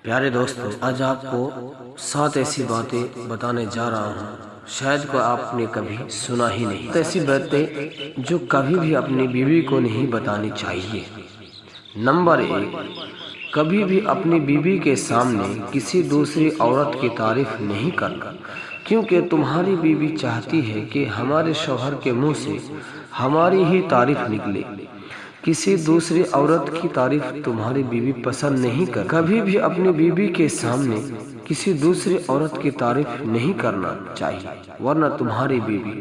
پیارے دوستو، آج آپ کو 7 ایسی باتیں بتانے جا رہا ہوں، شاید کو آپ نے کبھی سنا ہی نہیں۔ ایسی باتیں جو کبھی بھی اپنی بیوی کو نہیں بتانی چاہیے۔ نمبر 1، کبھی بھی اپنی بیوی کے سامنے کسی دوسری عورت کی تعریف نہیں کرنا، کیونکہ تمہاری بیوی چاہتی ہے کہ ہمارے شوہر کے منہ سے ہماری ہی تعریف نکلے۔ کسی دوسری عورت کی تعریف تمہاری بیوی پسند نہیں کرتی۔ کبھی بھی اپنی بیوی کے سامنے کسی دوسری عورت کی تعریف نہیں کرنا چاہیے، ورنہ تمہاری بیوی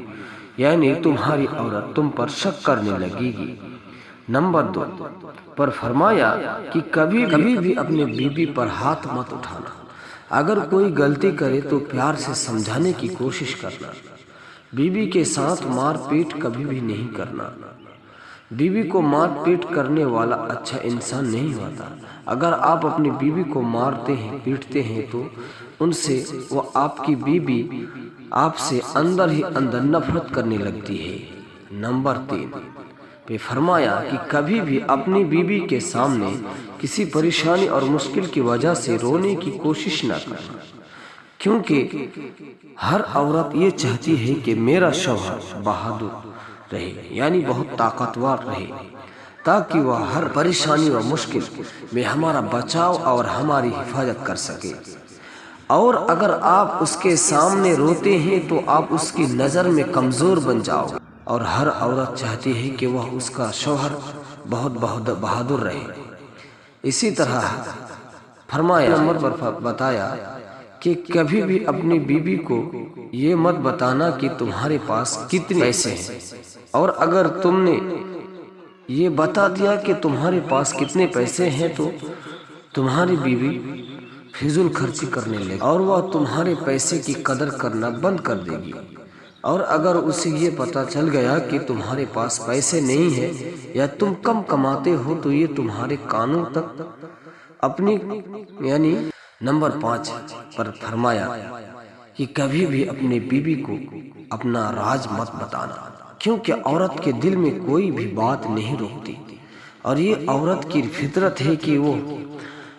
یعنی تمہاری عورت تم پر شک کرنے لگے گی۔ نمبر 2 پر فرمایا کہ کبھی بھی اپنی بیوی پر ہاتھ مت اٹھانا۔ اگر کوئی غلطی کرے تو پیار سے سمجھانے کی کوشش کرنا۔ بیوی کے ساتھ مار پیٹ کبھی بھی نہیں کرنا۔ بیوی کو مار پیٹ کرنے والا اچھا انسان نہیں ہوتا۔ اگر آپ اپنی بیوی کو مارتے ہیں پیٹتے ہیں تو ان سے وہ آپ کی بیوی آپ سے اندر ہی اندر نفرت کرنے لگتی ہے۔ نمبر 3 پہ فرمایا کہ کبھی بھی اپنی بیوی کے سامنے کسی پریشانی اور مشکل کی وجہ سے رونے کی کوشش نہ کرنا، کیونکہ ہر عورت یہ چاہتی ہے کہ میرا شوہر بہادر رہے، یعنی بہت طاقتور رہے، تاکہ وہ ہر پریشانی و مشکل میں ہمارا بچاؤ اور ہماری حفاظت کر سکے۔ اور اگر آپ اس کے سامنے روتے ہیں تو آپ اس کی نظر میں کمزور بن جاؤ، اور ہر عورت چاہتی ہے کہ وہ اس کا شوہر بہت بہادر رہے۔ اسی طرح فرمایا نمبر پر بتایا کہ کبھی بھی اپنی بیوی کو یہ مت بتانا کہ تمہارے پاس کتنے پیسے ہیں، اور اگر تم نے یہ بتا دیا کہ تمہارے پاس کتنے پیسے ہیں تو تمہاری بیوی فضول خرچی کرنے لگے اور وہ تمہارے پیسے کی قدر کرنا بند کر دے گی۔ اور اگر اسے یہ پتا چل گیا کہ تمہارے پاس پیسے نہیں ہیں یا تم کم کماتے ہو تو یہ تمہارے کانوں تک اپنی یعنی نمبر 5 پر فرمایا کہ کبھی بھی اپنی بیوی کو اپنا راز مت بتانا، کیونکہ عورت کے دل میں کوئی بھی بات نہیں روکتی، اور یہ عورت کی فطرت ہے کہ وہ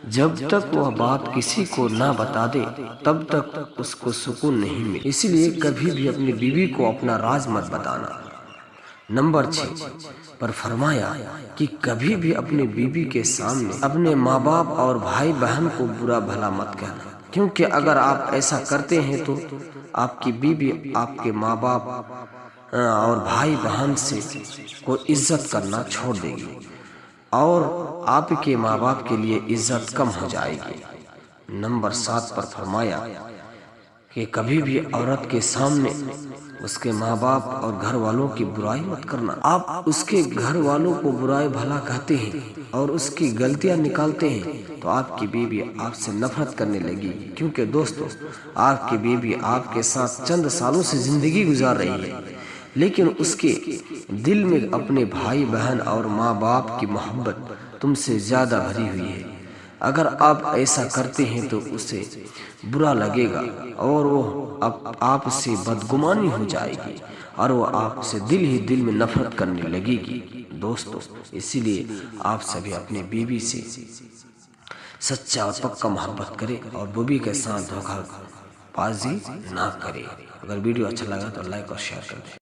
جب تک وہ بات کسی کو نہ بتا دے تب تک اس کو سکون نہیں ملے۔ اسی لیے کبھی بھی اپنی بیوی کو اپنا راز مت بتانا۔ نمبر 6 پر فرمایا کہ کبھی بھی اپنی بیوی کے سامنے اپنے ماں باپ اور بھائی بہن کو برا بھلا مت کہنا، کیونکہ اگر آپ ایسا کرتے ہیں تو آپ کی بیوی آپ کے ماں باپ اور بھائی بہن سے کو عزت کرنا چھوڑ دے گی، اور آپ کے ماں باپ کے لیے عزت کم ہو جائے گی۔ نمبر 7 پر فرمایا کہ کبھی بھی عورت کے سامنے اس کے ماں باپ اور گھر والوں کی برائی مت کرنا۔ آپ اس کے گھر والوں کو برائی بھلا کہتے ہیں اور اس کی غلطیاں نکالتے ہیں تو آپ کی بیوی آپ سے نفرت کرنے لگی، کیونکہ دوستو آپ کی بیوی آپ کے ساتھ چند سالوں سے زندگی گزار رہی ہے، لیکن اس کے دل میں اپنے بھائی بہن اور ماں باپ کی محبت تم سے زیادہ بھری ہوئی ہے۔ اگر آپ ایسا کرتے ہیں تو اسے برا لگے گا اور وہ آپ سے بدگمانی ہو جائے گی، اور وہ آپ سے دل ہی دل میں نفرت کرنے لگے گی۔ دوستو اسی لیے آپ سبھی اپنی بیوی سے سچا اور پکا محبت کریں اور بیوی کے ساتھ دھوکہ بازی نہ کریں۔ اگر ویڈیو اچھا لگا تو لائک اور شیئر کر دیں۔